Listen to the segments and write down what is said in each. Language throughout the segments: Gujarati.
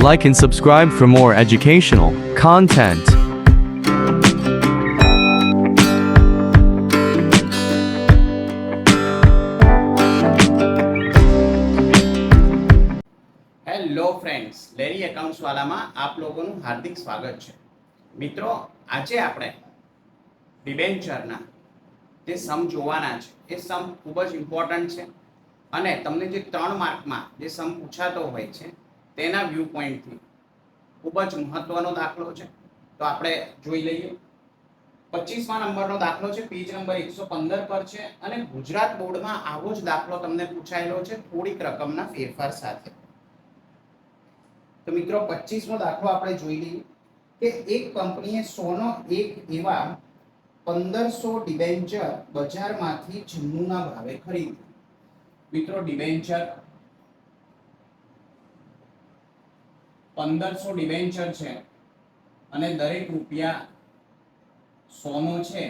Like and subscribe for more educational content. Hello friends, લેરી એકાઉન્ટ્સ વાલામાં આપ લોકોનું હાર્દિક સ્વાગત છે. મિત્રો, આજે આપણે ડિબેન્ચરના જે સમ જોવાના છે એ સમ ખૂબ જ ઇમ્પોર્ટન્ટ છે અને તમને જે 3 માર્કમાં જે સમ પૂછાતો હોય છે તેના વ્યૂ પોઈન્ટથી ખૂબ જ મહત્વનો દાખલો છે. તો આપણે જોઈ લઈએ. 25મા નંબરનો દાખલો છે, પેજ નંબર 115 પર છે અને ગુજરાત બોર્ડમાં આવો જ દાખલો તમને પૂછાયેલો છે થોડીક રકમના ફેરફાર સાથે. તો મિત્રો 25મો દાખલો આપણે જોઈ લઈએ કે એક કંપનીએ 100 નો એક એવા 1500 ડિબેન્ચર બજારમાંથી જમણુના ભાવે ખરીદ્યા. મિત્રો, ડિબેન્ચર 1500 ડિબેન્ચર છે અને દરેક રૂપિયા 100 નો છે.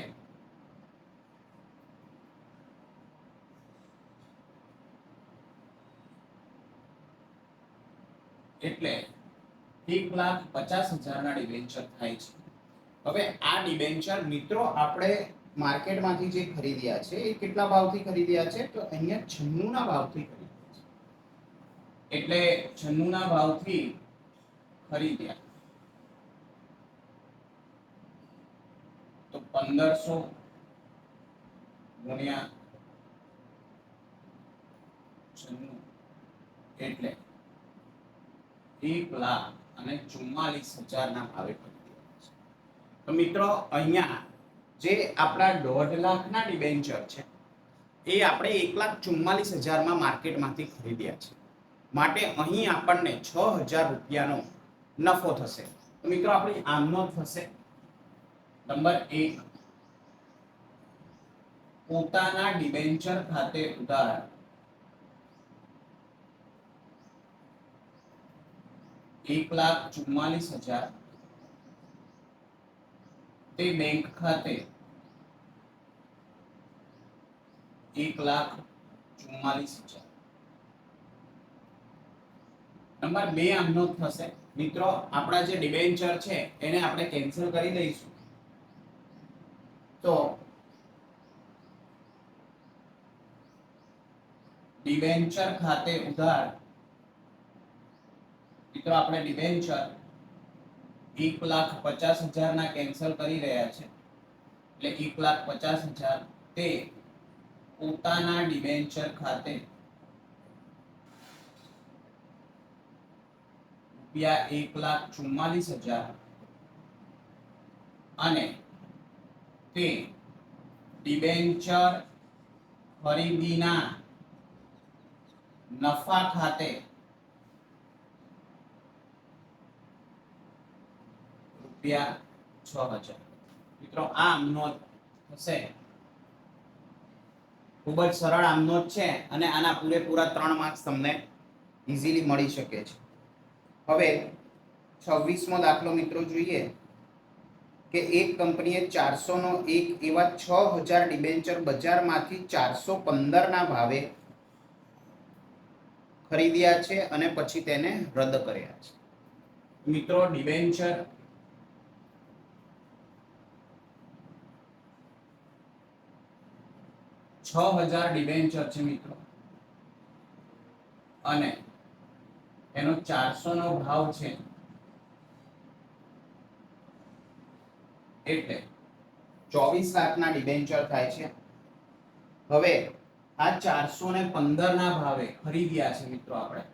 એટલે 1,50,000 ના ડિબેન્ચર થાય છે. હવે આ ડિબેન્ચર મિત્રો આપણે માર્કેટમાંથી જે ખરીદ્યા છે એ કેટલા ભાવથી ખરીદ્યા છે? તો અહીંયા 96 ના ભાવથી ખરીદ્યા છે. એટલે 96 ના ભાવથી ખરીદ્યા તો 1500 ગુણ્યા 96 એટલે 1,44,000 ના ભાવે ખરીદ્યા છે. તો મિત્રો, અહીંયા જે આપણા 1.5 લાખના ડિબેન્ચર છે એ આપણે 1,44,000 માં માર્કેટમાંથી ખરીદ્યા છે. માટે અહીં આપણને 6,000 રૂપિયાનો નફો થશે. તો મિત્રો, આપણી આમનો થશે નંબર 1, પોતાના ડિબેન્ચર ખાતે ઉધાર 1,44,000 તે બેંક ખાતે 1,44,000. નંબર 2 આમનો થશે. મિત્રો, આપણા જે ડિબેન્ચર છે એને આપણે કેન્સલ કરી દઈશું. તો ડિબેન્ચર ખાતે ઉધાર, મિત્રો આપણે ડિબેન્ચર 1,50,000 ના કેન્સલ કરી રહ્યા છે એટલે 1,50,000 તે પોતાના ડિબેન્ચર ખાતે રૂપિયા 1,44,000 અને તે ડિબેન્ચર ખરીદીના નફા ખાતે રૂપિયા 6,000. મિત્રો, આ આમનો થશે. ખૂબ જ સરળ આમનો જ છે અને આના પૂરેપૂરા 3 માર્ક્સ તમને ઈઝીલી મળી શકે છે. હવે 26મો દાખલો મિત્રો જોઈએ કે એક કંપનીએ 400 નો એક એવા 6,000 ડિબેન્ચર બજારમાંથી 415 ના ભાવે ખરીદ્યા છે અને પછી તેને રદ કર્યા છે. મિત્રો, ડિબેન્ચર 6,000 ડિબેન્ચર છે મિત્રો અને એનો 400 નો ભાવ છે એટલે 24 લાખના ડિબેન્ચર થાય છે. હવે આ 415 ના ભાવે ખરીદ્યા છે મિત્રો આપણે.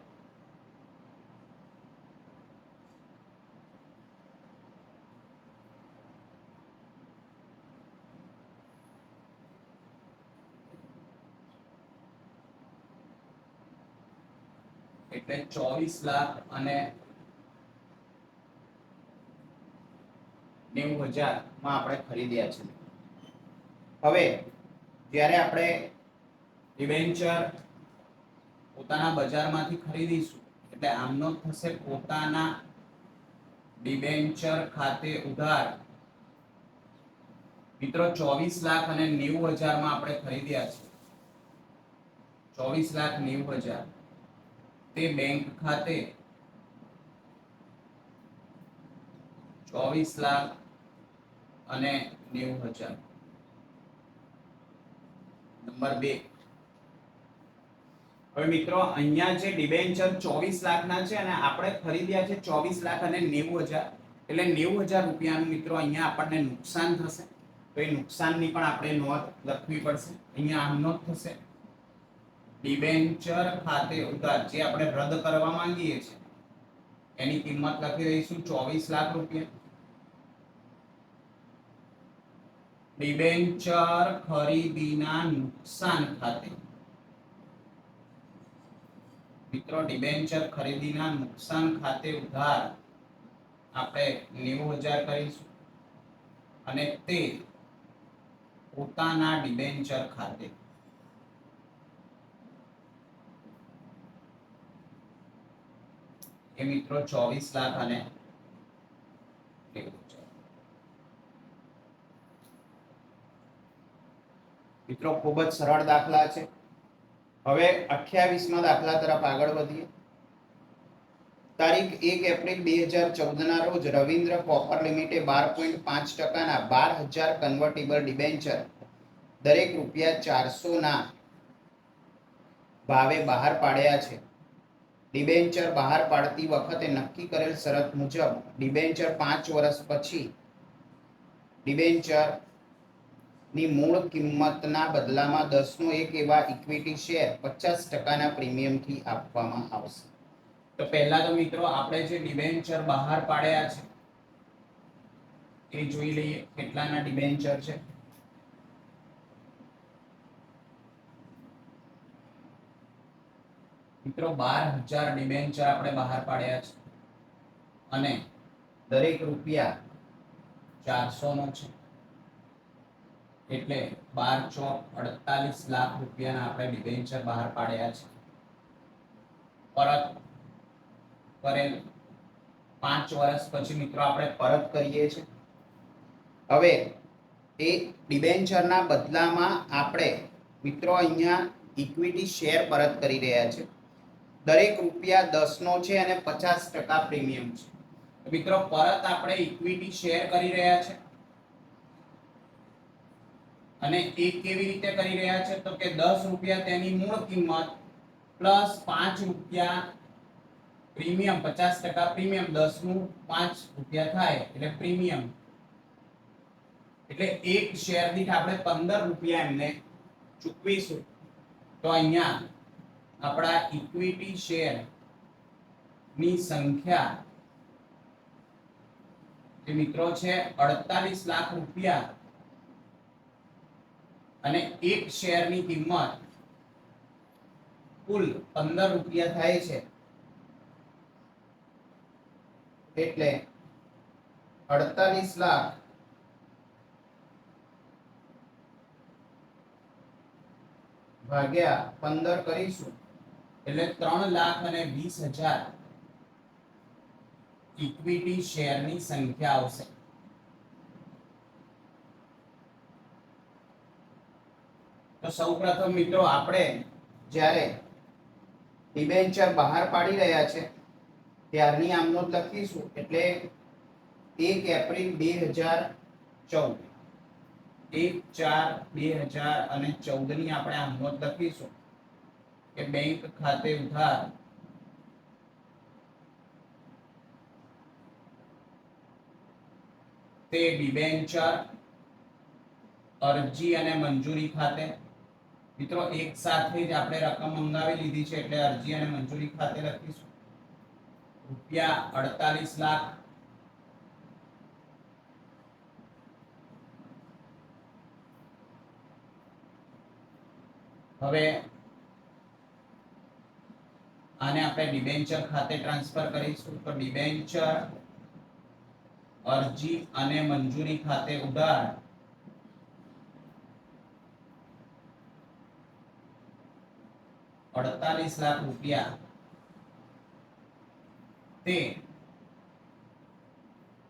એટલે 24 લાખ અને 90,000 માં આપણે ખરીદ્યા છે. હવે જ્યારે આપણે ડિબેન્ચર પોતાના બજારમાંથી ખરીદીશું એટલે આમનો થશે પોતાના ડિબેન્ચર ખાતે ઉધાર. મિત્રો, 24 લાખ અને 90,000 માં આપણે ખરીદ્યા છે. 24,90,000 તે બેંક ખાતે 24 લાખ અને 90,000. નંબર 2. હવે મિત્રો અહીંયા જે ડિબેન્ચર 24 લાખના છે અને આપણે ખરીદ્યા છે 24 લાખ અને 90,000, એટલે 90,000 રૂપિયાનું મિત્રો અહીંયા આપણને નુકસાન થશે. તો એ નુકસાનની પણ આપણે નોંધ લખવી પડશે. અહીંયા આમ નોંધ થશે ડિબેન્ચર ખાતે ઉધાર જે આપણે રદ કરવા માંગીએ છીએ એની કિંમત લખી દઈશું 24 લાખ રૂપિયા. ડિબેન્ચર ખરીદીના નુકસાન ખાતે મિત્રો ડિબેન્ચર ખરીદીના નુકસાન ખાતે ઉધાર આપણે 90,000 કરીશું અને તે પોતાના ડિબેન્ચર ખાતે એ મિત્રો 24 લાખ અને 90,000. મિત્રો ખૂબ જ સરળ દાખલા છે. હવે 28મા દાખલા તરફ આગળ વધીએ. તારીખ 1 એપ્રિલ 2014 ના રોજ રવિન્દ્ર કોપર લિમિટેડ 12.5% ના 12,000 કન્વર્ટિબલ ડિબેન્ચર દરેક ₹400 ના ભાવે બહાર પાડ્યા છે. ડિબેન્ચર બહાર પાડતી વખતે નક્કી કરેલ શરત મુજબ ડિબેન્ચર 5 વર્ષ પછી ડિબેન્ચર ની મૂળ કિંમતના બદલામાં 10/1 એવા ઇક્વિટી શેર 50% ના પ્રીમિયમથી આપવામાં આવશે. તો પહેલા તો મિત્રો આપણે જે ડિબેન્ચર બહાર પાડ્યા છે એ જોઈ લઈએ કેટલાના ડિબેન્ચર છે. મિત્રો 12,000 ડિબેન્ચર આપણે બહાર પાડ્યા છે અને દરેક ₹400 નો છે, એટલે 12 ચોક 48 લાખ રૂપિયાના આપણે ડિબેન્ચર બહાર પાડ્યા છે. પરત કરેલ 5 વર્ષ પછી મિત્રો આપણે પરત કરીએ છીએ. હવે એ ડિબેન્ચરના બદલામાં આપણે મિત્રો અહીંયા ઇક્વિટી શેર પરત કરી રહ્યા છે. દરેક ₹10 નો છે અને 50% પ્રીમિયમ છે. મિત્રો પરત આપણે ઇક્વિટી શેર કરી રહ્યા છે અને એ કેવી રીતે કરી રહ્યા છે તો કે ₹10 તેની મૂળ કિંમત પ્લસ ₹5 પ્રીમિયમ, 50% પ્રીમિયમ, 10 નું ₹5 થાય એટલે પ્રીમિયમ, એટલે એક શેર દીઠ આપણે ₹15 એમને ચૂકવીશું. તો અહીંયા આપણા ઇક્વિટી શેર ની સંખ્યા જે મિત્રો છે 48 લાખ રૂપિયા અને એક શેરની કિંમત કુલ ₹15 થાય છે, એટલે 48 લાખ ભાગ્યા 15 કરીશું એટલે 3,20,000 ઇક્વિટી શેરની સંખ્યા આવશે. તો સૌપ્રથમ મિત્રો આપણે જ્યારે ડિબેન્ચર બહાર પાડી રહ્યા છે ત્યારની આમ નોંધ લખીશું, એટલે 1 એપ્રિલ 2014, 1/4/2014 ની આપણે આમ નોંધ લખીશું કે બેંક ખાતે ઉધાર તે ડિબેન્ચર અરજી અને મંજૂરી ખાતે. મિત્રો એક સાથે જ આપણે રકમ મંગાવી લીધી છે એટલે અરજી અને મંજૂરી ખાતે લખીશું ₹48 લાખ. હવે આને આપણે ડિબેન્ચર ખાતે ટ્રાન્સફર કરીશું. તો ડિબેન્ચર અરજી અને મંજૂરી ખાતે ઉધાર ₹48 લાખ તે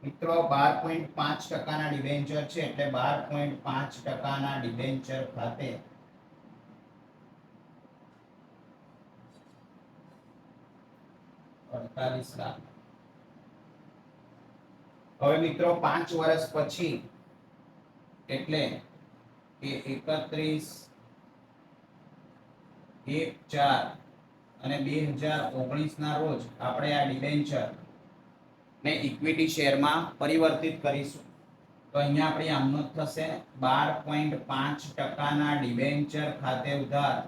મિત્રો 12.5% ના ડિબેન્ચર છે એટલે 12.5% ના ડિબેન્ચર ખાતે ₹48 લાખ હવે મિત્રો 5 વર્ષ પછી એટલે કે 31/1/4 અને 2019 ના રોજ આપણે આ ડિબેન્ચર ને ઇક્વિટી શેરમાં પરિવર્તિત કરીશું. તો અહીંયા આપણી આમનોંધ થશે 12.5% ડિબેન્ચર ખાતે ઉધાર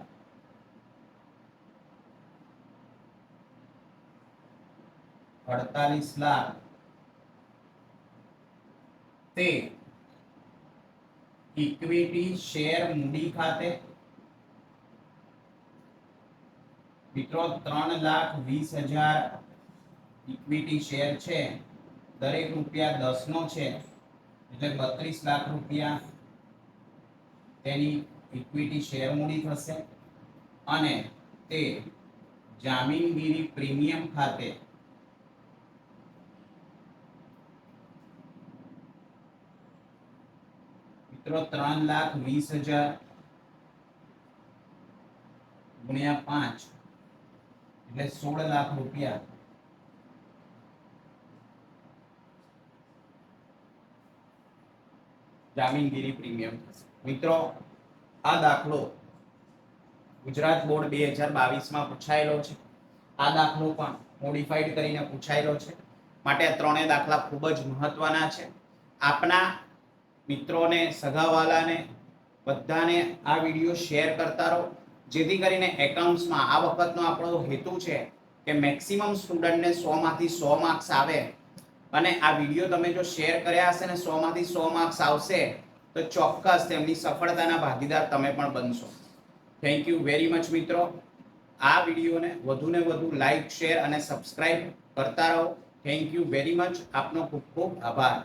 48 લાખ તે ઇક્વિટી શેર મૂડી ખાતે મિત્રો 3,20,000 ઇક્વિટી શેર છે, દરેક રૂપિયા 10 નો છે એટલે 32 લાખ રૂપિયા તેની ઇક્વિટી શેર મૂડી થશે. અને તે જામીનગીરી પ્રીમિયમ ખાતે મિત્રો 3,20,000 ગુણ્યા 5 એટલે 16 લાખ રૂપિયા જામીનગીરી પ્રીમિયમ થશે. મિત્રો આ દાખલો ગુજરાત બોર્ડ 2022 માં પૂછાયેલો છે. આ દાખલો પણ મોડિફાઈડ કરીને પૂછાયેલો છે, માટે આ ત્રણેય દાખલા ખૂબ જ મહત્વના છે. આપના મિત્રોને, સગાવાલાને બધાને આ વિડીયો શેર કરતા રહો, જેથી કરીને એકાઉન્ટ્સમાં આ વખતનો આપણો હેતુ છે કે મેક્સિમમ સ્ટુડન્ટને 100 માંથી 100 માર્ક્સ આવે. અને આ વિડીયો તમે જો શેર કર્યા હશે ને 100 માંથી 100 માર્ક્સ આવશે તો ચોક્કસ તેમની સફળતાના ભાગીદાર તમે પણ બનશો. થેન્ક યુ વેરી મચ મિત્રો. આ વિડીયોને વધુને વધુ લાઈક, શેર અને સબસ્ક્રાઇબ કરતા રહો. Thank you very much. આપનો ખૂબ ખૂબ આભાર.